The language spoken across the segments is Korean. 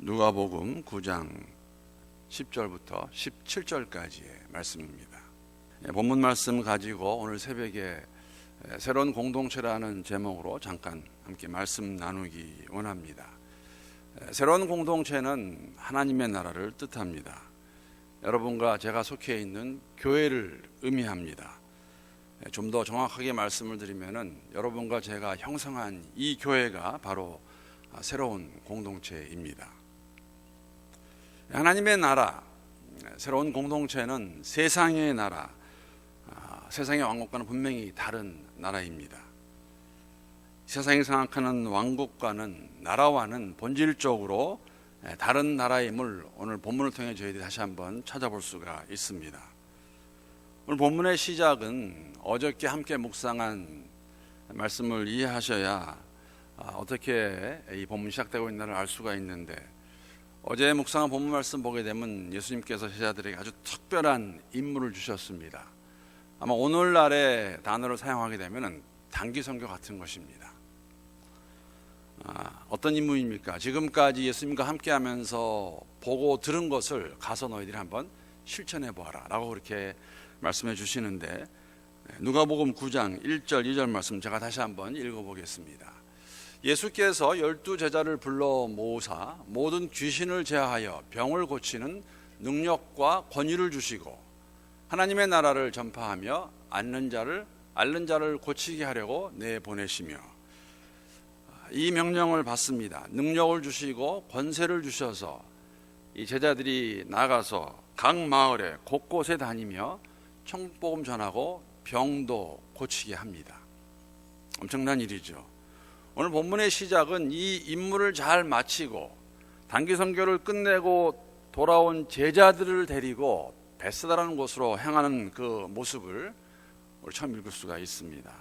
누가복음 9장 10절부터 17절까지의 말씀입니다. 본문 말씀 가지고 오늘 새벽에 새로운 공동체라는 제목으로 잠깐 함께 말씀 나누기 원합니다. 새로운 공동체는 하나님의 나라를 뜻합니다. 여러분과 제가 속해 있는 교회를 의미합니다. 좀 더 정확하게 말씀을 드리면은 여러분과 제가 형성한 이 교회가 바로 새로운 공동체입니다. 하나님의 나라, 새로운 공동체는 세상의 나라, 세상의 왕국과는 분명히 다른 나라입니다. 세상이 생각하는 왕국과는, 나라와는 본질적으로 다른 나라임을 오늘 본문을 통해 저희들이 다시 한번 찾아볼 수가 있습니다. 오늘 본문의 시작은 어저께 함께 묵상한 말씀을 이해하셔야 어떻게 이 본문이 시작되고 있나를 알 수가 있는데, 어제 묵상한 본문 말씀 보게 되면 예수님께서 제자들에게 아주 특별한 임무를 주셨습니다. 아마 오늘날의 단어를 사용하게 되면 단기 선교 같은 것입니다. 어떤 임무입니까? 지금까지 예수님과 함께하면서 보고 들은 것을 가서 너희들이 한번 실천해 보아라 라고 그렇게 말씀해 주시는데, 누가복음 9장 1절 2절 말씀 제가 다시 한번 읽어보겠습니다. 예수께서 12제자를 불러 모으사 모든 귀신을 제하여 병을 고치는 능력과 권위를 주시고 하나님의 나라를 전파하며 앓는 자를 고치게 하려고 내보내시며, 이 명령을 받습니다. 능력을 주시고 권세를 주셔서 이 제자들이 나가서 각 마을에 곳곳에 다니며 천국복음 전하고 병도 고치게 합니다. 엄청난 일이죠. 오늘 본문의 시작은 이 임무를 잘 마치고 단기 선교를 끝내고 돌아온 제자들을 데리고 베세다라는 곳으로 향하는 그 모습을 우리 처음 읽을 수가 있습니다.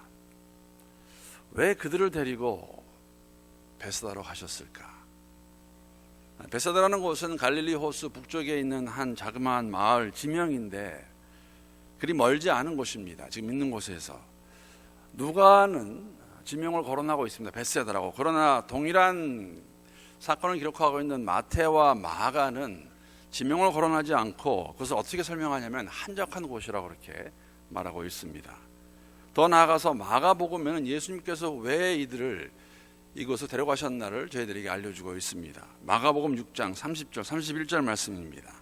왜 그들을 데리고 베세다로 가셨을까? 베세다라는 곳은 갈릴리 호수 북쪽에 있는 한 자그마한 마을 지명인데 그리 멀지 않은 곳입니다. 지금 있는 곳에서 누가는 지명을 거론하고 있습니다. 베세다라고. 그러나 동일한 사건을 기록하고 있는 마태와 마가는 지명을 거론하지 않고 그것을 어떻게 설명하냐면 한적한 곳이라고 그렇게 말하고 있습니다. 더 나아가서 마가복음에는 예수님께서 왜 이들을 이곳을 데려가셨나를 저희들에게 알려주고 있습니다. 마가복음 6장 30절 31절 말씀입니다.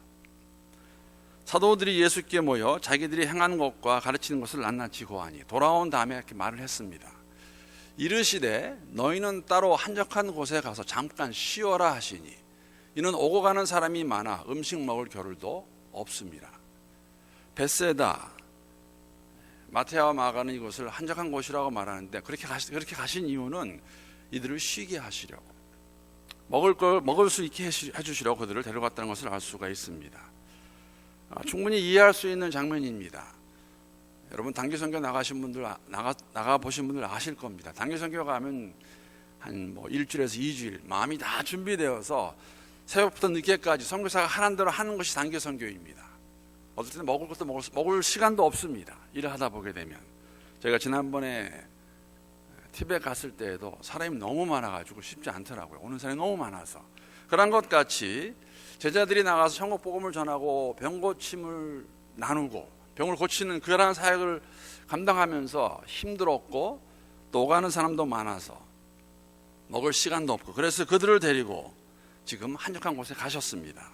사도들이 예수께 모여 자기들이 행한 것과 가르치는 것을 낱낱이 고하니 돌아온 다음에 이렇게 말을 했습니다. 이르시되 너희는 따로 한적한 곳에 가서 잠깐 쉬어라 하시니 이는 오고 가는 사람이 많아 음식 먹을 겨를도 없습니다. 베세다, 마태와 마가는 이곳을 한적한 곳이라고 말하는데 그렇게 가신 이유는 이들을 쉬게 하시려고, 먹을 수 있게 해주시려고 그들을 데려갔다는 것을 알 수가 있습니다. 충분히 이해할 수 있는 장면입니다. 여러분 단기 선교 나가신 분들 나가 보신 분들 아실 겁니다. 단기 선교 가면 한 일주일에서 2주일 마음이 다 준비되어서 새벽부터 늦게까지 선교사가 하는 대로 하는 것이 단기 선교입니다. 어떨 때는 먹을 것도 먹을 시간도 없습니다. 일을 하다 보게 되면. 저희가 지난번에 티베트 갔을 때에도 사람이 너무 많아가지고 쉽지 않더라고요. 오는 사람이 너무 많아서. 그런 것 같이 제자들이 나가서 천국 복음을 전하고 병 고침을 나누고 병을 고치는 그러한 사역을 감당하면서 힘들었고 또 오가는 사람도 많아서 먹을 시간도 없고, 그래서 그들을 데리고 지금 한적한 곳에 가셨습니다.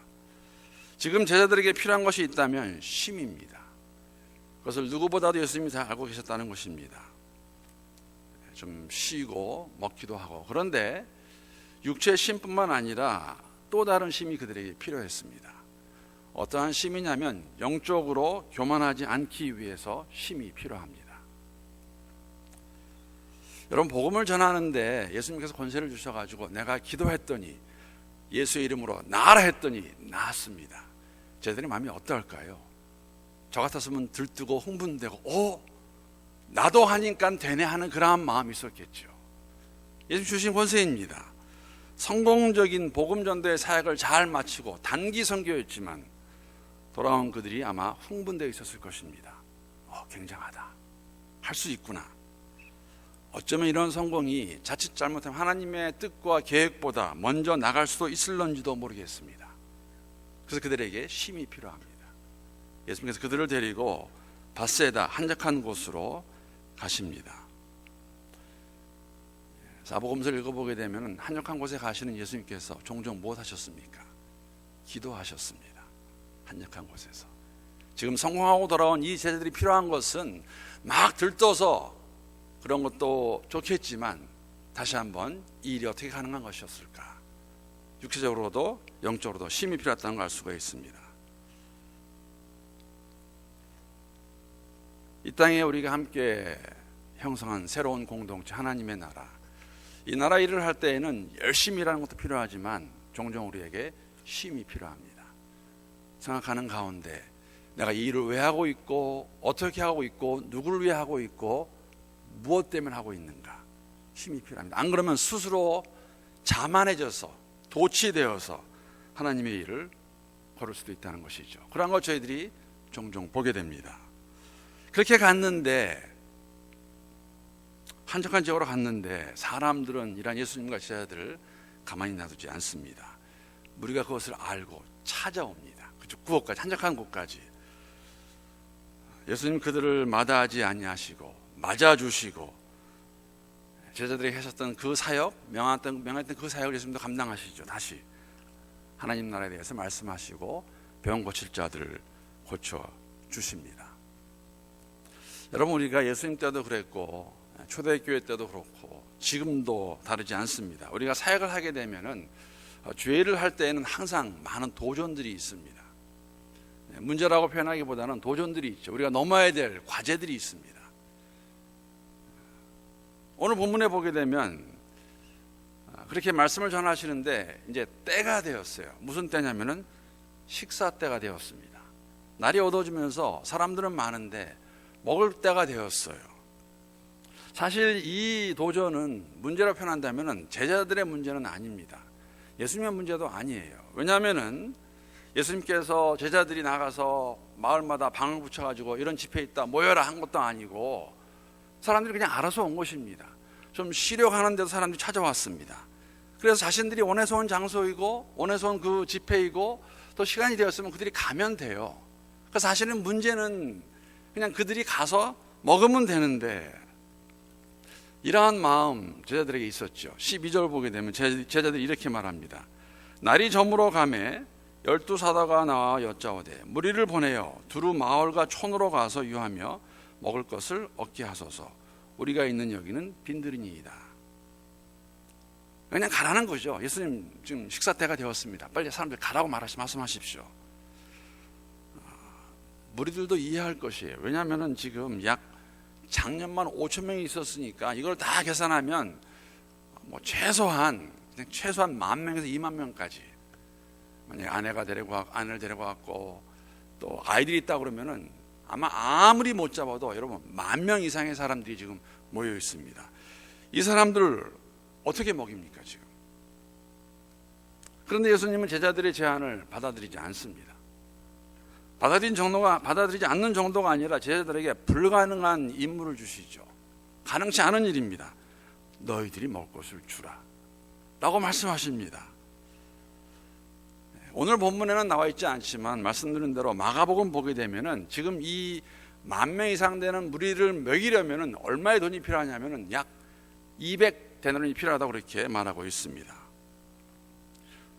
지금 제자들에게 필요한 것이 있다면 쉼입니다. 그것을 누구보다도 예수님이 잘 알고 계셨다는 것입니다. 좀 쉬고 먹기도 하고, 그런데 육체의 쉼뿐만 아니라 또 다른 쉼이 그들에게 필요했습니다. 어떠한 쉼이냐면 영적으로 교만하지 않기 위해서 쉼이 필요합니다. 여러분 복음을 전하는데 예수님께서 권세를 주셔가지고 내가 기도했더니 예수의 이름으로 나아라 했더니 나았습니다. 저희들의 마음이 어떨까요? 저 같았으면 들뜨고 흥분되고 나도 하니까 되네 하는 그러한 마음이 있었겠죠. 예수님 주신 권세입니다. 성공적인 복음 전도의 사역을 잘 마치고 단기 선교였지만 돌아온 그들이 아마 흥분되어 있었을 것입니다. 굉장하다. 할 수 있구나. 어쩌면 이런 성공이 자칫 잘못하면 하나님의 뜻과 계획보다 먼저 나갈 수도 있을런지도 모르겠습니다. 그래서 그들에게 쉼이 필요합니다. 예수님께서 그들을 데리고 밧세다 한적한 곳으로 가십니다. 사복음서를 읽어보게 되면 한적한 곳에 가시는 예수님께서 종종 무엇 하셨습니까? 기도하셨습니다. 한적한 곳에서. 지금 성공하고 돌아온 이 제자들이 필요한 것은 막 들떠서 그런 것도 좋겠지만 다시 한번 이 일이 어떻게 가능한 것이었을까? 육체적으로도 영적으로도 쉼이 필요했다는 걸 알 수가 있습니다. 이 땅에 우리가 함께 형성한 새로운 공동체 하나님의 나라, 이 나라 일을 할 때에는 열심히 일하는 것도 필요하지만 종종 우리에게 쉼이 필요합니다. 생각하는 가운데 내가 이 일을 왜 하고 있고 어떻게 하고 있고 누구를 위해 하고 있고 무엇 때문에 하고 있는가, 쉼이 필요합니다. 안 그러면 스스로 자만해져서 도취되어서 하나님의 일을 걸을 수도 있다는 것이죠. 그런 것 저희들이 종종 보게 됩니다. 그렇게 갔는데, 한적한 지역으로 갔는데 사람들은 이런 예수님과 제자들을 가만히 놔두지 않습니다. 우리가 그것을 알고 찾아옵니다. 그쪽 구역까지, 한적한 곳까지. 예수님 그들을 마다하지 아니하시고 맞아주시고 제자들이 하셨던 그 사역, 명했던 그 사역을 예수님도 감당하시죠. 다시 하나님 나라에 대해서 말씀하시고 병 고칠 자들을 고쳐주십니다. 여러분, 우리가 예수님 때도 그랬고 초대교회 때도 그렇고 지금도 다르지 않습니다. 우리가 사역을 하게 되면은 죄를 할 때에는 항상 많은 도전들이 있습니다. 문제라고 표현하기보다는 도전들이 있죠. 우리가 넘어야 될 과제들이 있습니다. 오늘 본문에 보게 되면 그렇게 말씀을 전하시는데 이제 때가 되었어요. 무슨 때냐면은 식사 때가 되었습니다. 날이 어두워지면서 사람들은 많은데 먹을 때가 되었어요. 사실 이 도전은 문제로 표현한다면 제자들의 문제는 아닙니다. 예수님의 문제도 아니에요. 왜냐하면 예수님께서 제자들이 나가서 마을마다 방을 붙여가지고 이런 집회 있다 모여라 한 것도 아니고 사람들이 그냥 알아서 온 것입니다. 좀 쉬려고 하는데도 사람들이 찾아왔습니다. 그래서 자신들이 원해서 온 장소이고 원해서 온 그 집회이고 또 시간이 되었으면 그들이 가면 돼요. 그래서 사실은 문제는 그냥 그들이 가서 먹으면 되는데, 이러한 마음 제자들에게 있었죠. 12절 보게 되면 제자들이 이렇게 말합니다. 날이 저물어 가매 12사도가 나와 여짜오되 무리를 보내어 두루 마을과 촌으로 가서 유하며 먹을 것을 얻게 하소서. 우리가 있는 여기는 빈들이니이다. 그냥 가라는 거죠. 예수님 지금 식사 때가 되었습니다. 빨리 사람들 가라고 말씀하십시오. 무리들도 이해할 것이에요. 왜냐하면 지금 약 작년만 5천 명이 있었으니까 이걸 다 계산하면 뭐 최소한 10,000명에서 20,000명까지, 만약 아내를 데려갔고 또 아이들이 있다 그러면은 아마 아무리 못 잡아도 여러분 10,000명 이상의 사람들이 지금 모여 있습니다. 이 사람들을 어떻게 먹입니까 지금? 그런데 예수님은 제자들의 제안을 받아들이지 않습니다. 받아들이지 않는 정도가 아니라 제자들에게 불가능한 임무를 주시죠. 가능치 않은 일입니다. 너희들이 먹을 것을 주라 라고 말씀하십니다. 오늘 본문에는 나와 있지 않지만 말씀드린 대로 마가복음 보게 되면은 지금 이 10,000명 이상 되는 무리를 먹이려면은 얼마의 돈이 필요하냐면은 약 200데나리온이 필요하다고 그렇게 말하고 있습니다.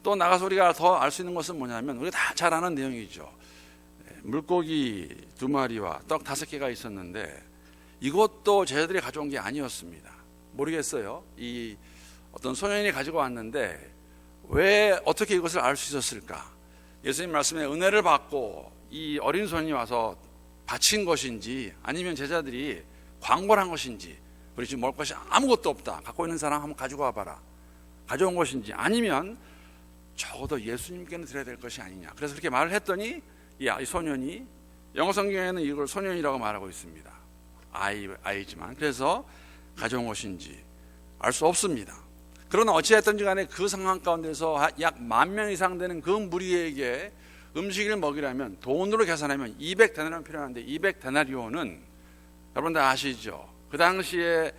또 나가서 우리가 더 알 수 있는 것은 뭐냐면 우리가 다 잘 아는 내용이죠. 물고기 2마리와 떡 5개가 있었는데 이것도 제자들이 가져온 게 아니었습니다. 모르겠어요. 이 어떤 소년이 가지고 왔는데 왜 어떻게 이것을 알 수 있었을까? 예수님 말씀에 은혜를 받고 이 어린 소년이 와서 바친 것인지 아니면 제자들이 광고를 한 것인지, 우리 지금 먹을 것이 아무것도 없다, 갖고 있는 사람 한번 가지고 와봐라, 가져온 것인지, 아니면 적어도 예수님께는 드려야 될 것이 아니냐. 그래서 그렇게 말을 했더니 이 소년이, 영어 성경에는 이걸 소년이라고 말하고 있습니다. 아이지만, 그래서 가져온 것인지 알 수 없습니다. 그러나 어찌됐든지 간에 그 상황 가운데서 약 10,000명 이상 되는 그 무리에게 음식을 먹이려면 돈으로 계산하면 200데나리온 필요한데 200데나리온은 여러분들 아시죠? 그 당시에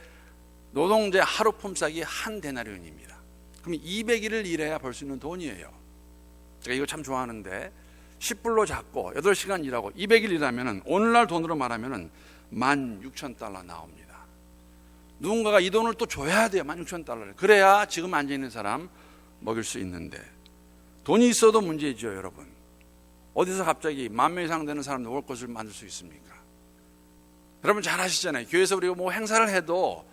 노동자 하루 품삯이 한 데나리온입니다. 그럼 200일을 일해야 벌 수 있는 돈이에요. 제가 이거 참 좋아하는데 10불로 잡고 8시간 일하고 200일 일하면 오늘날 돈으로 말하면 16,000달러 나옵니다. 누군가가 이 돈을 또 줘야 돼요. 16,000달러를. 그래야 지금 앉아있는 사람 먹일 수 있는데, 돈이 있어도 문제죠, 여러분. 어디서 갑자기 10,000명 이상 되는 사람 먹을 것을 만들 수 있습니까? 여러분 잘 아시잖아요. 교회에서 우리가 뭐 행사를 해도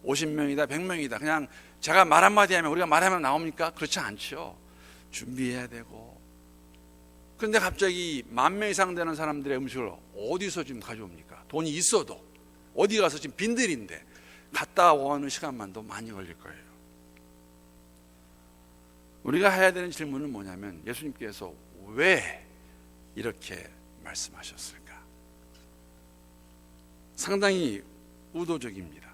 50명이다 100명이다 그냥 제가 말 한마디 하면 우리가 말하면 나옵니까? 그렇지 않죠. 준비해야 되고. 그런데 갑자기 10,000명 이상 되는 사람들의 음식을 어디서 지금 가져옵니까? 돈이 있어도 어디 가서 지금 빈들인데 갔다 오는 시간만도 많이 걸릴 거예요. 우리가 해야 되는 질문은 뭐냐면, 예수님께서 왜 이렇게 말씀하셨을까? 상당히 의도적입니다.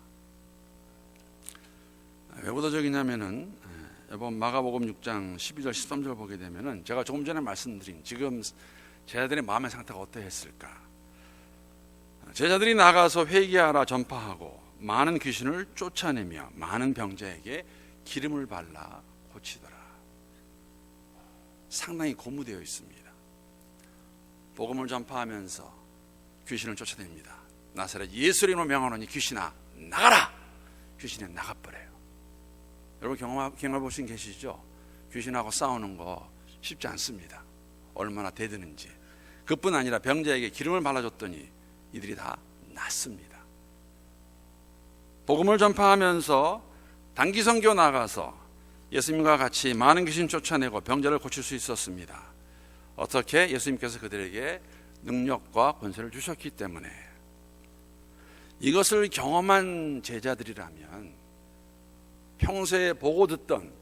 왜 의도적이냐면은, 이번 마가복음 6장 12절 13절 보게 되면은 제가 조금 전에 말씀드린 지금 제자들의 마음의 상태가 어떠했을까? 제자들이 나가서 회개하라 전파하고 많은 귀신을 쫓아내며 많은 병자에게 기름을 발라 고치더라. 상당히 고무되어 있습니다. 복음을 전파하면서 귀신을 쫓아냅니다. 나사렛 예수 이름으로 명하노니 귀신아 나가라! 귀신이 나가버려요. 여러분 경험해 보신 계시죠? 귀신하고 싸우는 거 쉽지 않습니다. 얼마나 대드는지. 그뿐 아니라 병자에게 기름을 발라줬더니 이들이 다 낫습니다. 복음을 전파하면서 단기 선교 나가서 예수님과 같이 많은 귀신 쫓아내고 병자를 고칠 수 있었습니다. 어떻게? 예수님께서 그들에게 능력과 권세를 주셨기 때문에. 이것을 경험한 제자들이라면 평소에 보고 듣던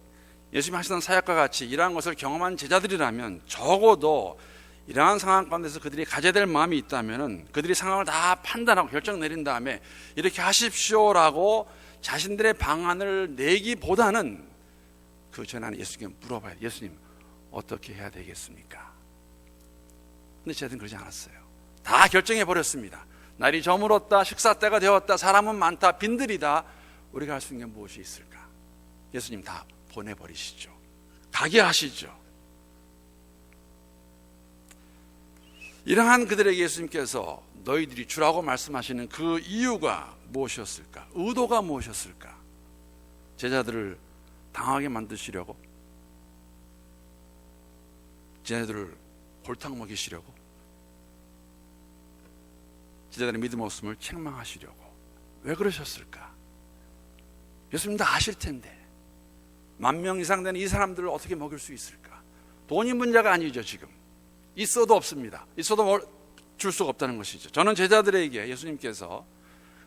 예수님 하시던 사역과 같이 이러한 것을 경험한 제자들이라면 적어도 이러한 상황 가운데서 그들이 가져야 될 마음이 있다면 그들이 상황을 다 판단하고 결정 내린 다음에 이렇게 하십시오라고 자신들의 방안을 내기보다는 그 전에 예수님께 물어봐야 돼요. 예수님 어떻게 해야 되겠습니까? 근데 제자들은 그러지 않았어요. 다 결정해 버렸습니다. 날이 저물었다, 식사 때가 되었다, 사람은 많다, 빈들이다. 우리가 할 수 있는 게 무엇이 있을까? 예수님 다 보내버리시죠. 가게 하시죠. 이러한 그들에게 예수님께서 너희들이 주라고 말씀하시는 그 이유가 무엇이었을까? 의도가 무엇이었을까? 제자들을 당하게 만드시려고? 제자들을 골탕 먹이시려고? 제자들의 믿음 없음을 책망하시려고? 왜 그러셨을까? 예수님 다 아실 텐데 10,000명 이상 되는 이 사람들을 어떻게 먹일 수 있을까? 돈이 문제가 아니죠. 지금 있어도 없습니다. 있어도 줄 수가 없다는 것이죠. 저는 제자들에게 예수님께서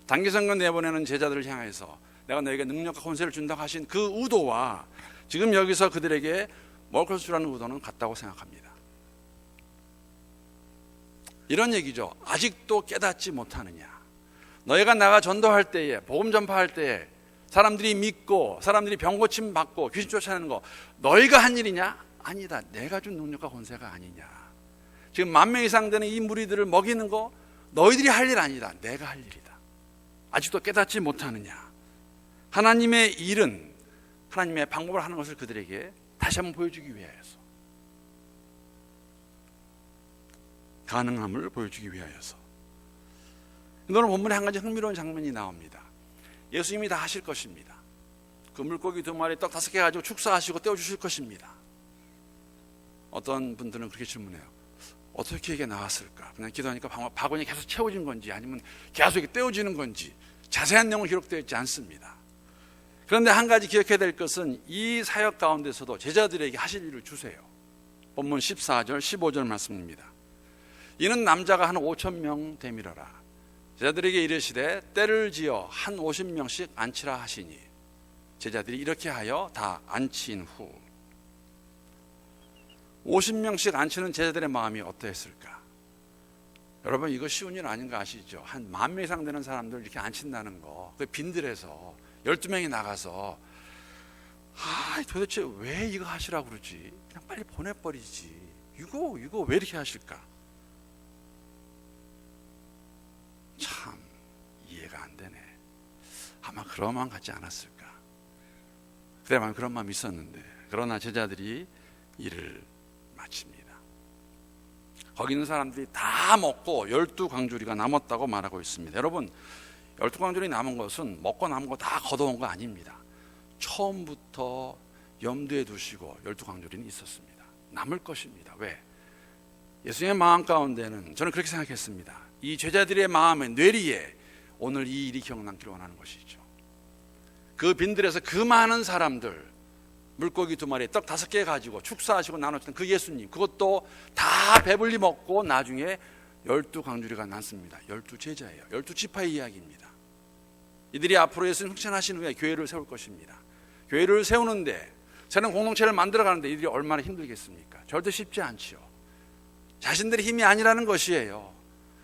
단기선거 내보내는 제자들을 향해서 내가 너에게 능력과 권세를 준다고 하신 그 의도와 지금 여기서 그들에게 먹을 것을 주라는 의도는 같다고 생각합니다. 이런 얘기죠. 아직도 깨닫지 못하느냐? 너희가 나가 전도할 때에, 복음 전파할 때에 사람들이 믿고 사람들이 병 고침 받고 귀신 쫓아내는 거 너희가 한 일이냐? 아니다. 내가 준 능력과 권세가 아니냐? 지금 10,000명 이상 되는 이 무리들을 먹이는 거 너희들이 할 일 아니다. 내가 할 일이다. 아직도 깨닫지 못하느냐? 하나님의 일은 하나님의 방법을 하는 것을 그들에게 다시 한번 보여주기 위하여서, 가능함을 보여주기 위하여서. 오늘 본문에 한 가지 흥미로운 장면이 나옵니다. 예수님이 다 하실 것입니다. 그 물고기 2마리 떡 5개 가지고 축사하시고 떼어주실 것입니다. 어떤 분들은 그렇게 질문해요. 어떻게 이게 나왔을까? 그냥 기도하니까 바구니 계속 채워진 건지 아니면 계속 이렇게 떼어지는 건지 자세한 내용은 기록되어 있지 않습니다. 그런데 한 가지 기억해야 될 것은 이 사역 가운데서도 제자들에게 하실 일을 주세요. 본문 14절 15절 말씀입니다. 이는 남자가 한 5,000명 되밀어라. 제자들에게 이르시되 때를 지어 한 50명씩 앉히라 하시니 제자들이 이렇게 하여 다 앉힌 후 50명씩 앉히는 제자들의 마음이 어떠했을까? 여러분 이거 쉬운 일 아닌 거 아시죠? 한 10,000명 이상 되는 사람들 이렇게 앉힌다는 거, 그 빈들에서 12명이 나가서 도대체 왜 이거 하시라고 그러지? 그냥 빨리 보내버리지. 이거 왜 이렇게 하실까? 참 이해가 안 되네. 아마 그런 마음 갖지 않았을까. 그래만 그런 마음이 있었는데, 그러나 제자들이 일을 마칩니다. 거기 있는 사람들이 다 먹고 12광주리가 남았다고 말하고 있습니다. 여러분, 12광주리 남은 것은 먹고 남은 거 다 걷어온 거 아닙니다. 처음부터 염두에 두시고 12광주리는 있었습니다. 남을 것입니다. 왜? 예수님의 마음 가운데는, 저는 그렇게 생각했습니다, 이 제자들의 마음의 뇌리에 오늘 이 일이 기억남기를 원하는 것이죠. 그 빈들에서 그 많은 사람들, 물고기 2마리에 떡 5개 가지고 축사하시고 나눴던 그 예수님, 그것도 다 배불리 먹고 나중에 12광주리가 났습니다. 12제자예요. 12지파의 이야기입니다. 이들이 앞으로 예수님 승천하신 후에 교회를 세울 것입니다. 교회를 세우는데, 새로운 공동체를 만들어가는데 이들이 얼마나 힘들겠습니까? 절대 쉽지 않지요. 자신들의 힘이 아니라는 것이에요.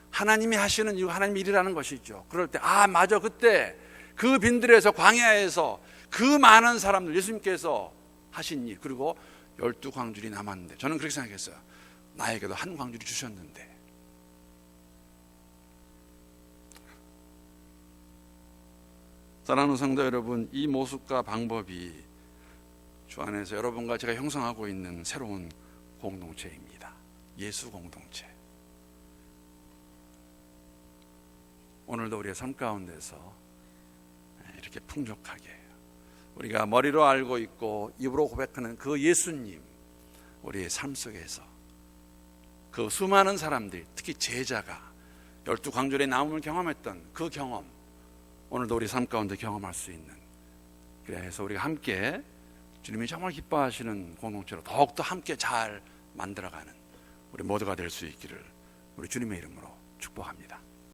하나님이 하시는 이유, 하나님의 일이라는 것이죠. 그럴 때, 맞아, 그때 그 빈들에서, 광야에서 그 많은 사람들, 예수님께서 하신 일, 그리고 12광주리 남았는데, 저는 그렇게 생각했어요. 나에게도 한 광주리 주셨는데. 사랑하는 성도 여러분, 이 모습과 방법이 주 안에서 여러분과 제가 형성하고 있는 새로운 공동체입니다. 예수 공동체. 오늘도 우리의 삶 가운데서 이렇게 풍족하게 우리가 머리로 알고 있고 입으로 고백하는 그 예수님, 우리의 삶 속에서 그 수많은 사람들, 특히 제자가 12광주리의 나음을 경험했던 그 경험, 오늘도 우리 삶 가운데 경험할 수 있는, 그래서 우리가 함께 주님이 정말 기뻐하시는 공동체로 더욱더 함께 잘 만들어가는 우리 모두가 될 수 있기를 우리 주님의 이름으로 축복합니다.